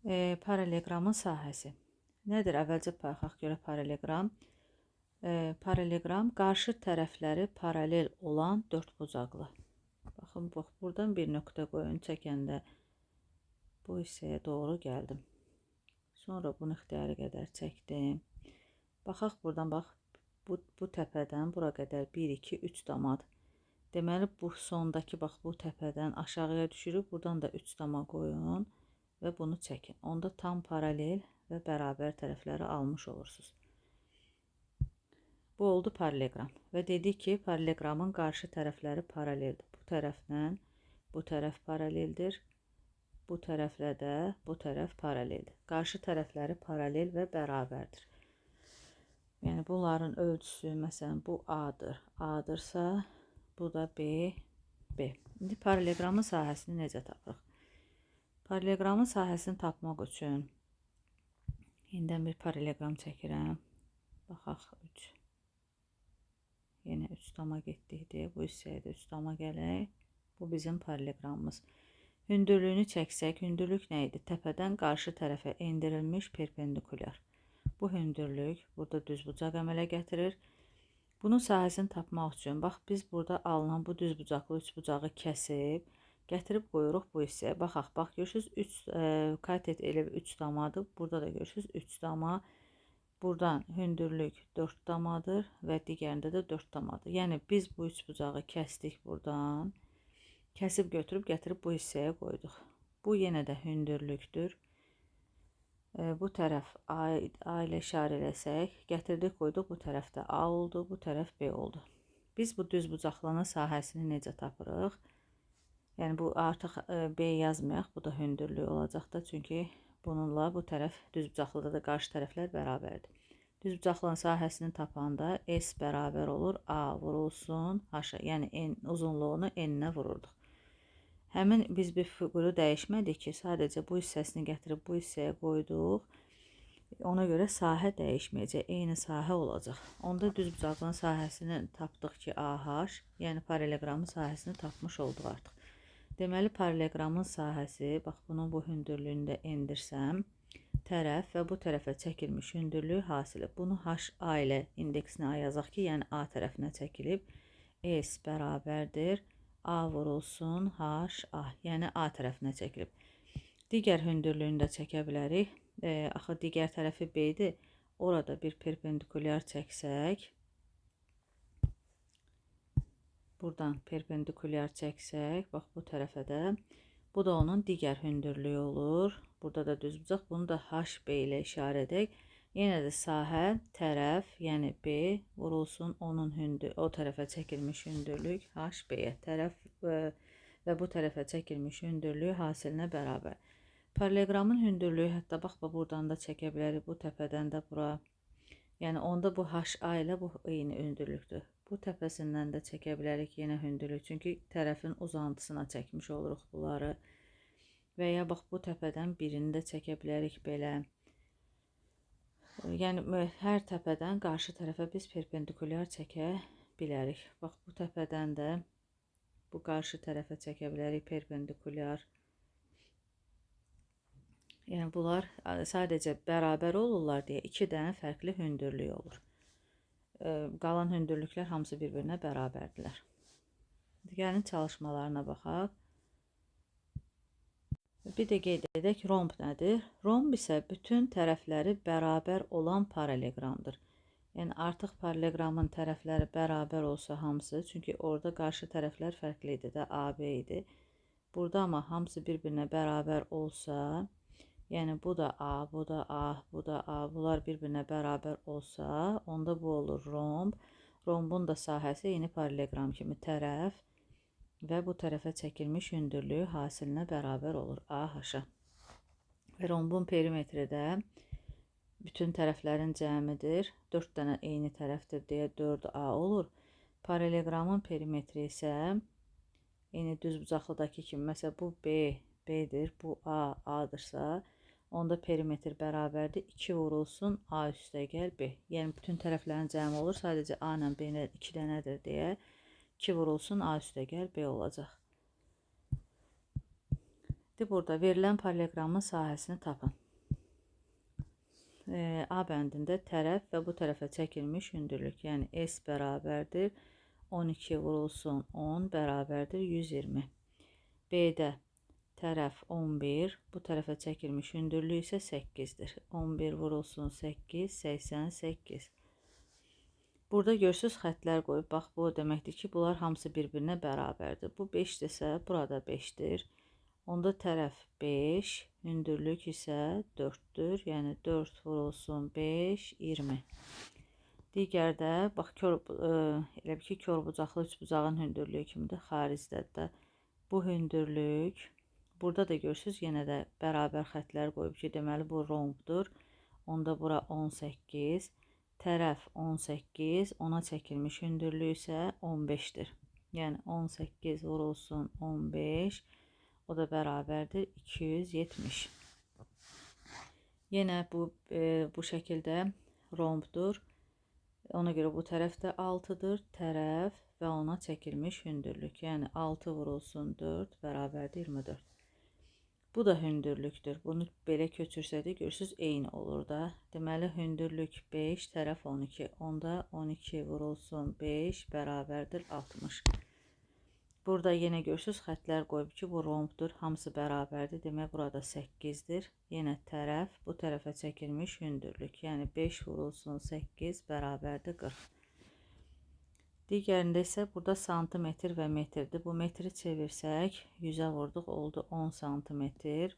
Paralelogramın sahəsi. Nədir? Əvvəlcə baxaq görə paralelogram. Paralelogram qarşı tərəfləri paralel olan dördbucaqlı. Baxın, bax, buradan bir nöqtə qoyun çəkəndə bu hissəyə doğru gəldim. Sonra bunu ixtiyari qədər çəkdim. Baxaq buradan, bax, bu təpədən bura qədər 1, 2, 3 damadır. Deməli, bu sondakı, bax, bu təpədən aşağıya düşürüb, buradan da 3 dama qoyun və bunu çəkin. Onda tam paralel və bərabər tərəfləri almış olursunuz. Bu oldu paralelogram. Və dedik ki, paralelogramın qarşı tərəfləri paraleldir. Bu tərəflə bu tərəf paraleldir. Bu tərəflə də bu tərəf paraleldir. Qarşı tərəfləri paralel və bərabərdir. Yəni, bunların ölçüsü, məsələn, bu A-dır. A-dırsa, bu da B, B. İndi paralelogramın sahəsini necə tapırıq? Paralelogramın sahəsini tapmaq üçün yenidən bir paralelogram çəkirəm. Baxaq, 3. Yenə 3 dama getdikdir. Bu hissəyə də 3 dama gələk. Bu bizim paralelogramımız. Hündürlüyünü çəksək, hündürlük nə idi? Təpədən qarşı tərəfə endirilmiş perpendikulyar. Bu hündürlük burada düzbucaq əmələ gətirir. Bunun sahəsini tapmaq üçün, bax, biz burada alınan bu düzbucaqlı üçbucağı kəsib, gətirib qoyuruq bu hissəyə. Baxaq, bax, görürsünüz, katet elə 3 damadır. Burada da görürsünüz 3 dama. Buradan hündürlük 4 damadır və digərində də 4 damadır. Yəni, biz bu üçbucağı kəsdik buradan. Kəsib götürüb, gətirib bu hissəyə qoyduq. Bu yenə də hündürlükdür. Bu tərəf A ilə işarə eləsək, gətirdik, qoyduq, bu tərəfdə A oldu, bu tərəf B oldu. Biz bu düzbucaqlının sahəsini necə tapırıq? Yəni, bu artıq B yazmayaq, bu da hündürlük olacaq da, çünki bununla bu tərəf düzbucaqlıda da qarşı tərəflər bərabərdir. Düzbucaqlının sahəsini tapanda S bərabər olur A vurulsun H-a, yəni uzunluğunu N-ə vururduq. Həmin biz bir fiquru dəyişmədik ki, sadəcə bu hissəsini gətirib bu hissəyə qoyduq. Ona görə sahə dəyişməyəcək, eyni sahə olacaq. Onda düzbucaqlının sahəsini tapdıq ki, AH, yəni paralelogramın sahəsini tapmış olduq artıq. Deməli, paralelogramın sahəsi, bax, bunun bu hündürlüyünü də endirsəm, tərəf və bu tərəfə çəkilmiş hündürlük hasili. Bunu HA ilə indeksinə A yazaq ki, yəni A tərəfinə çəkilib. S bərabərdir A vurulsun HA, yəni A tərəfinə çəkilib. Digər hündürlüyünü də çəkə bilərik. Axı, digər tərəfi B-dir. Orada bir perpendikulyar çəksək, buradan perpendikulyar çəksək, bax, bu tərəfə də, bu da onun digər hündürlüyü olur. Burada da düzbucaq, bunu da HB ilə işarə edək. Yenə də sahə, tərəf, yəni B vurulsun onun o tərəfə çəkilmiş hündürlük HB-yə, tərəf və bu tərəfə çəkilmiş hündürlük hasilinə bərabər. Paralelogramın hündürlüyü, hətta bax, buradan da çəkə bilərik, bu təpədən də bura. Yəni, onda bu HA ilə bu eyni hündürlükdür. Bu təpəsindən də çəkə bilərik yenə hündürlük, çünki tərəfin uzantısına çəkmiş oluruq bunları. Və ya, bax, bu təpədən birini də çəkə bilərik belə. Yəni, hər təpədən qarşı tərəfə biz perpendikulyar çəkə bilərik. Bax, bu təpədən də bu qarşı tərəfə çəkə bilərik perpendikulyar. Yəni, bunlar sadəcə bərabər olurlar deyə 2 dənə fərqli hündürlük olur. Qalan hündürlüklər hamısı bir-birinə bərabərdirlər. Gəlin çalışmalarına baxaq. Bir də qeyd edək, romb nədir? Romb isə bütün tərəfləri bərabər olan paralelogramdır. Yəni, artıq paralelogramın tərəfləri bərabər olsa hamısı, çünki orada qarşı tərəflər fərqli idi də, AB idi. Burada amma hamısı bir-birinə bərabər olsa, yəni bu da A, bu da A, bu da A, bunlar bir-birinə bərabər olsa, onda bu olur romb. Rombun da sahəsi yeni paralelogram kimi tərəf və bu tərəfə çəkilmiş hündürlüyü hasilinə bərabər olur AH-a. Və rombun perimetri də bütün tərəflərin cəmidir. 4 dənə eyni tərəfdir deyə 4A olur. Paralelogramın perimetri isə yeni düzbucaqlıdakı kimi, məsələn, bu B, B-dir, bu A, A-dırsa, onda perimetr bərabərdir. 2 vurulsun A üstə gəl B. Yəni, bütün tərəflərin cəmi olur. Sadəcə A ilə B 2 dənədir deyə 2 vurulsun A üstə gəl B olacaq. Burada verilən paralleqramın sahəsini tapın. A bəndində tərəf və bu tərəfə çəkilmiş hündürlük, yəni S bərabərdir 12 vurulsun 10 bərabərdir 120. B-də tərəf 11, bu tərəfə çəkilmiş hündürlük isə 8-dir. 11 vurulsun 8, 88. Burada görürsünüz xətlər qoyub. Bax, bu deməkdir ki, bunlar hamısı bir-birinə bərabərdir. Bu 5-dirsə, burada 5-dir. Onda tərəf 5, hündürlük isə 4-dür. Yəni 4 vurulsun 5, 20. Digərdə, bax, elə ki, körbucaqlı üçbucağın hündürlüyü kimidir, xaricdədir də. Bu hündürlük, burada da görürsünüz, yenə də bərabər xətlər qoyub ki, deməli bu rombdur. Onda bura 18, tərəf 18, ona çəkilmiş hündürlük isə 15-dir. Yəni 18 vurulsun 15, o da bərabərdir 270. Yenə bu şəkildə rombdur. Ona görə bu tərəf də 6-dır. Tərəf və ona çəkilmiş hündürlük. Yəni 6 vurulsun 4 bərabərdir 24. Bu da hündürlükdür. Bunu belə köçürsək də görürsünüz eyni olur da. Deməli hündürlük 5, tərəf 12. Onda 12 vurulsun 5 bərabərdir 60. Burada yenə görürsünüz xətlər qoyub ki, bu rombdur. Hamısı bərabərdir. Demək burada 8-dir. Yenə tərəf bu tərəfə çəkilmiş hündürlük. Yəni 5 vurulsun 8 bərabərdir 40. Digərində isə burada santimetr və metrdir. Bu metri çevirsək 100-ə vurduq, oldu 10 santimetr.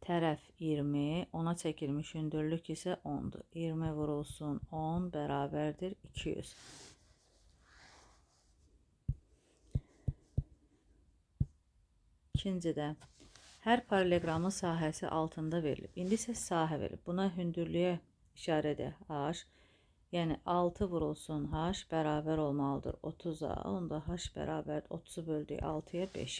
Tərəf 20, ona çəkilmiş hündürlük isə 10-dur. 20 vurulsun 10 bərabərdir 200. İkincidə, hər paralleqramın sahəsi altında verilib. İndi isə sahə verilib. Buna hündürlüyə işarə edək H. Yəni 6 vurulsun H bərabər olmalıdır 30-a. Onda H bərabər 30-u böldük 6-ya 5.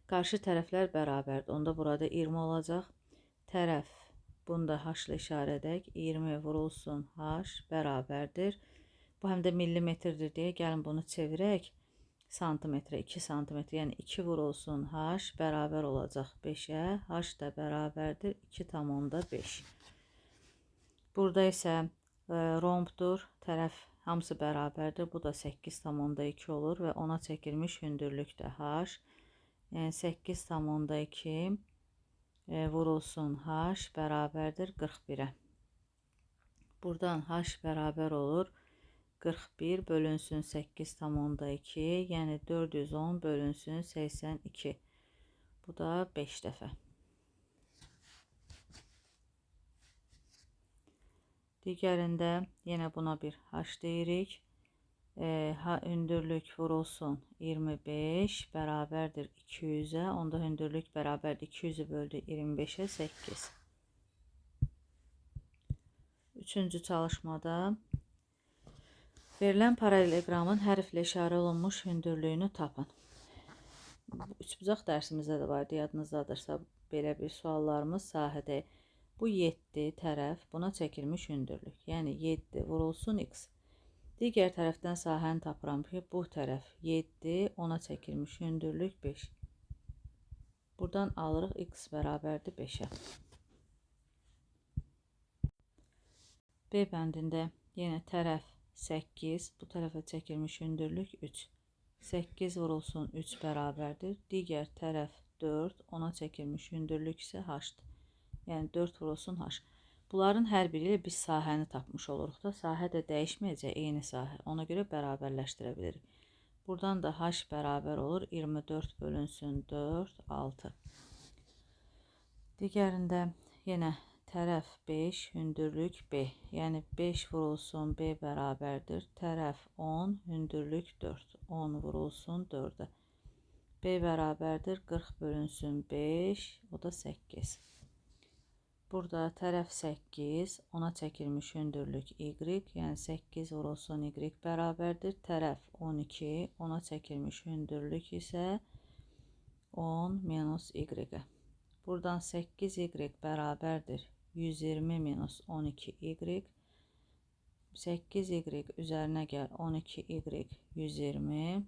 Qarşı tərəflər bərabərdir. Onda burada 20 olacaq. Tərəf, bunu da H ilə işarə edək. 20 vurulsun H bərabərdir. Bu həm də millimetrdir deyə gəlin bunu çevirək. Santimetrə 2 santimetr, yəni 2 vurulsun H bərabər olacaq 5-ə. H da bərabərdir 2,5. Burada isə rombdur, tərəf hamısı bərabərdir. Bu da 8,2 olur və ona çəkilmiş hündürlük də H. Yəni 8,2 vurulsun H bərabərdir 41-ə. Buradan H bərabər olur 41 bölünsün 8,2, yəni 410 bölünsün 82. Bu da 5 dəfə. Digərində yenə buna bir H deyirik. Hündürlük vurulsun 25 bərabərdir 200-ə. Onda hündürlük bərabərdir 200-ü böldü 25-ə 8. Üçüncü çalışmada verilən paralleqramın hərflə işarə olunmuş hündürlüyünü tapın. Üçbucaq dərsimizdə də var, yadınızdadırsa belə bir suallarımız sahədə. Bu 7 tərəf, buna çəkilmiş hündürlük. Yəni 7 vurulsun x. Digər tərəfdən sahəni tapıram ki, bu tərəf 7, ona çəkilmiş hündürlük 5. Buradan alırıq x bərabərdir 5-ə. B bəndində yenə tərəf 8, bu tərəfə çəkilmiş hündürlük 3. 8 vurulsun 3 bərabərdir. Digər tərəf 4, ona çəkilmiş hündürlük isə h-dır. Yəni 4 vurulsun h. Bunların hər biri ilə biz sahəni tapmış oluruq da. Sahə də dəyişməyəcək, eyni sahə. Ona görə bərabərləşdirə bilirik. Buradan da h bərabər olur 24 bölünsün 4, 6. Digərində yenə tərəf 5, hündürlük b. Yəni 5 vurulsun b bərabərdir. Tərəf 10, hündürlük 4. 10 vurulsun 4-ə. B bərabərdir 40 bölünsün 5, o da 8. Burada tərəf 8, ona çəkilmiş hündürlük y, yəni 8 vurulsun y bərabərdir. Tərəf 12, ona çəkilmiş hündürlük isə 10 minus y. Buradan 8y bərabərdir 120 minus 12y. 8y üzərinə gəl 12y 120.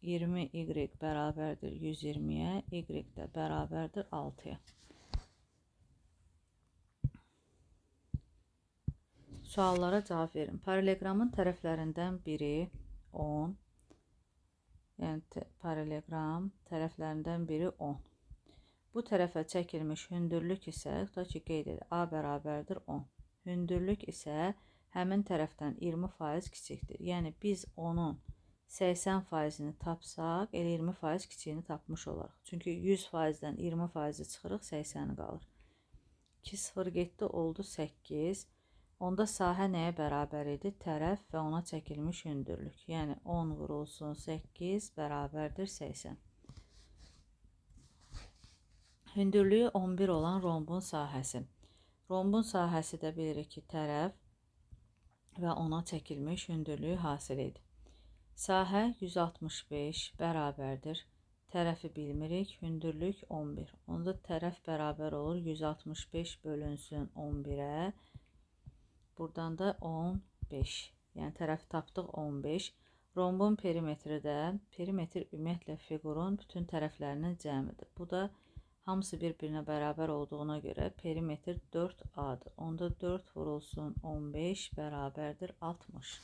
20y bərabərdir 120-yə, y də bərabərdir 6-ya. Suallara cavab verin. Paralelogramın tərəflərindən biri 10. Yəni paralelogram tərəflərindən biri 10. Bu tərəfə çəkilmiş hündürlük isə, tutaq ki, qeyd edir, A bərabərdir 10. Hündürlük isə həmin tərəfdən 20% kiçikdir. Yəni biz onun 80%-ni tapsaq, elə 20% kiçiyini tapmış olaraq. Çünki 100%-dən 20%-i çıxırıq, 80-i qalır. 2 0 getdi, oldu 8. Onda sahə nəyə bərabər idi? Tərəf və ona çəkilmiş hündürlük. Yəni 10 vurulsun 8 bərabərdir 80. Hündürlüyü 11 olan rombun sahəsi. Rombun sahəsi də bilirik ki, tərəf və ona çəkilmiş hündürlüyü hasil edir. Sahə 165 bərabərdir. Tərəfi bilmirik, hündürlük 11. Onda tərəf bərabər olur 165 bölünsün 11-ə. Buradan da 15. Yəni tərəfi tapdıq 15. Rombun perimetri də, perimetr ümumiyyətlə fiqurun bütün tərəflərinin cəmidir. Bu da hamısı bir-birinə bərabər olduğuna görə perimetr 4A-dır. Onda 4 vurulsun 15 bərabərdir 60.